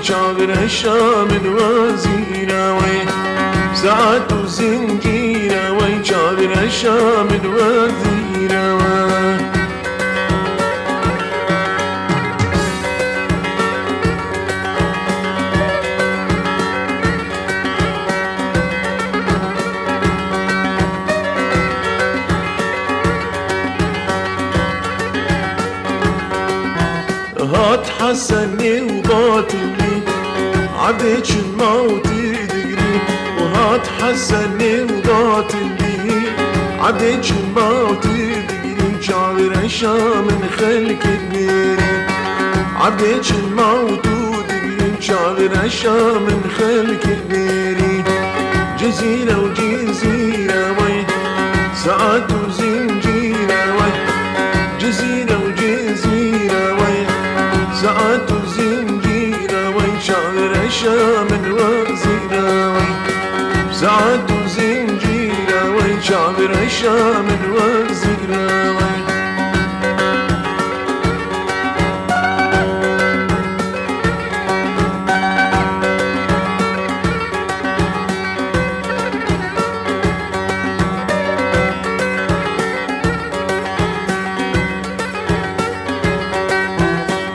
شاغر الشام الوزيرة وي ساعة وزنجيرة وي شاغر الشام الوزيرة وي هات حسني وباطلي عديش الموت تجري وهات حسني وباطلي عديش الموت تجري شاغر الشام من خلق كبيري عديش الموت تجري شاغر الشام من خلق كبيري جزيرة وجزيرة وي ساعات وزنجيرة وي جزيرة وجزيرة وي ساعات وزنجيرة وي شاغر الشام الوزيرة وي ساعات وزنجيرة وي شاغر الشام الوزيرة وي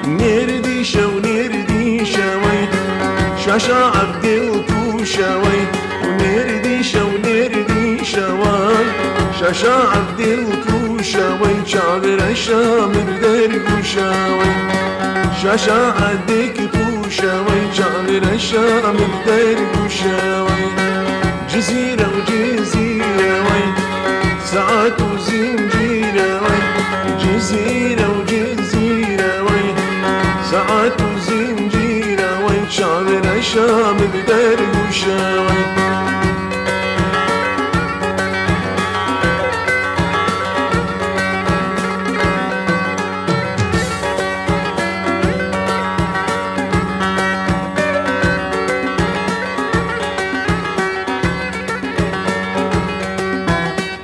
نرديشة ونرديشة وي شاشة عبدي وكوشة وي ونرديشة ونرديشة وي شاشة عبدي وكوشة وي شاغر الشام بدرقوشة وي شاشة عديك كوشة وي شاغر الشام بدرقوشة وي جزيرة وجزيرة وي ساعات وزنجيرة وي جزيرة وجزيرة وي ساعات وزنجيرة وي شاغر الشام بدرقوشة وي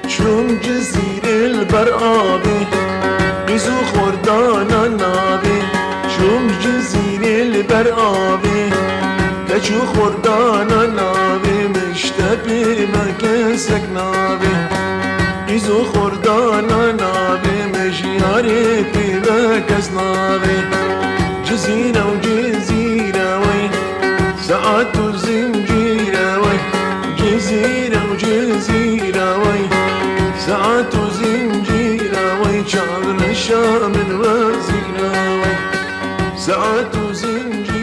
شوم جزيرة البرقابي قيسو خردانا نابي شوم جزيرة البرقابي كشو خردانا نابي مشتبه مكاسك نابي قيسو خردانا نابي مجياري في مكاس نابي جزيرة وجزيرة وي ساعات وزنجيرة وي جزيرة وجزيرة وي ساعات وزنجيرة وي شاغر الشام الوزيرة وي ساعات وزنجيرة